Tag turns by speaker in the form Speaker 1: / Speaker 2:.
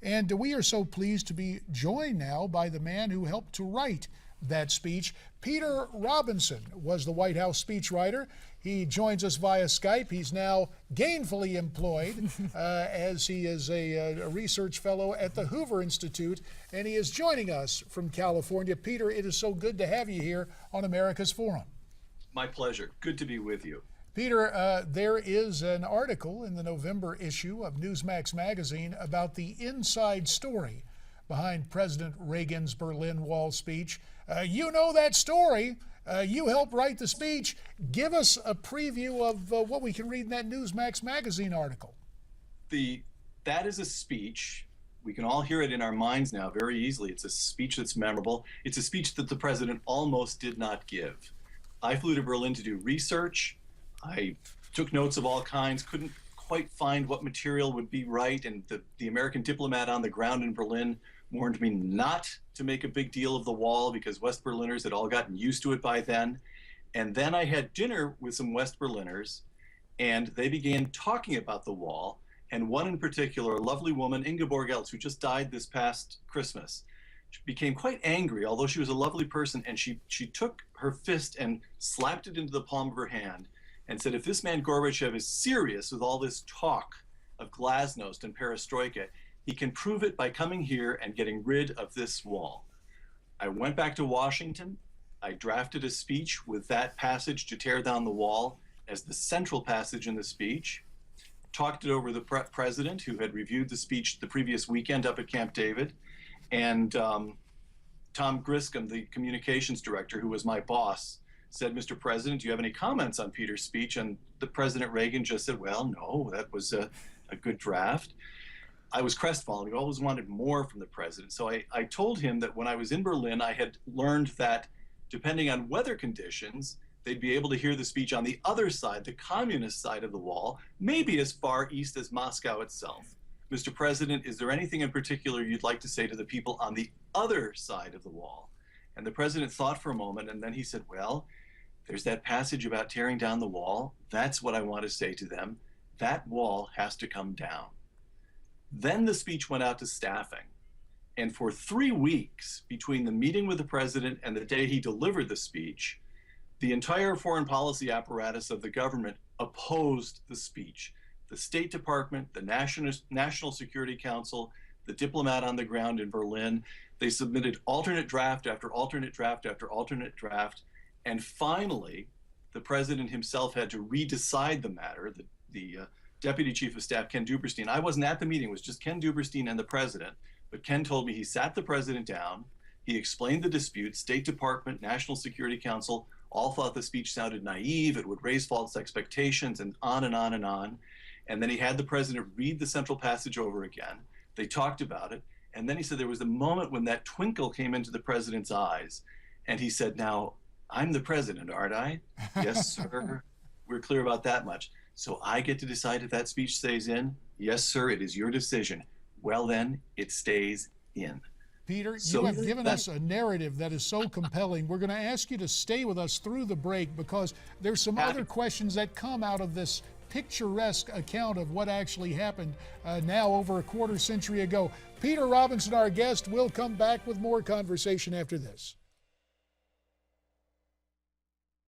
Speaker 1: And we are so pleased to be joined now by the man who helped to write that speech. Peter Robinson was the White House speechwriter. He joins us via Skype. He's now gainfully employed as he is a research fellow at the Hoover Institute, and he is joining us from California. Peter, it is so good to have you here on America's Forum.
Speaker 2: My pleasure. Good to be with you.
Speaker 1: Peter, there is an article in the November issue of Newsmax magazine about the inside story behind President Reagan's Berlin Wall speech. You know that story. You helped write the speech. Give us a preview of what we can read in that Newsmax magazine article.
Speaker 2: That is a speech. We can all hear it in our minds now very easily. It's a speech that's memorable. It's a speech that the president almost did not give. I flew to Berlin to do research. I took notes of all kinds, couldn't quite find what material would be right, and the American diplomat on the ground in Berlin warned me not to make a big deal of the wall because West Berliners had all gotten used to it by then. And then I had dinner with some West Berliners, and they began talking about the wall, and one in particular, a lovely woman, Ingeborg Eltz, who just died this past Christmas, she became quite angry, although she was a lovely person, and she took her fist and slapped it into the palm of her hand and said, if this man Gorbachev is serious with all this talk of glasnost and perestroika, he can prove it by coming here and getting rid of this wall. I went back to Washington. I drafted a speech with that passage to tear down the wall as the central passage in the speech, talked it over the president, who had reviewed the speech the previous weekend up at Camp David, and Tom Griscom, the communications director, who was my boss, said, Mr. President, do you have any comments on Peter's speech? And the President Reagan just said, well, no, that was a good draft. I was crestfallen. We always wanted more from the president. So I told him that when I was in Berlin, I had learned that depending on weather conditions, they'd be able to hear the speech on the other side, the communist side of the wall, maybe as far east as Moscow itself. Mr. President, is there anything in particular you'd like to say to the people on the other side of the wall? And the president thought for a moment, and then he said, well, there's that passage about tearing down the wall. That's what I want to say to them. That wall has to come down. Then the speech went out to staffing. And for 3 weeks, between the meeting with the president and the day he delivered the speech, the entire foreign policy apparatus of the government opposed the speech. The State Department, the National Security Council, the diplomat on the ground in Berlin, they submitted alternate draft after alternate draft after alternate draft. And finally, the president himself had to redecide the matter. The Deputy Chief of Staff, Ken Duberstein, I wasn't at the meeting, it was just Ken Duberstein and the president, but Ken told me he sat the president down, he explained the dispute. State Department, National Security Council, all thought the speech sounded naive, it would raise false expectations, and on and on and on. And then he had the president read the central passage over again. They talked about it, and then he said there was a moment when that twinkle came into the president's eyes, and he said, now, I'm the president, aren't I? Yes, sir. We're clear about that much. So I get to decide if that speech stays in? Yes, sir, it is your decision. Well, then, it stays in.
Speaker 1: Peter, you have given us a narrative that is so compelling. We're going to ask you to stay with us through the break because there's some other questions that come out of this picturesque account of what actually happened now over a quarter century ago. Peter Robinson, our guest, will come back with more conversation after this.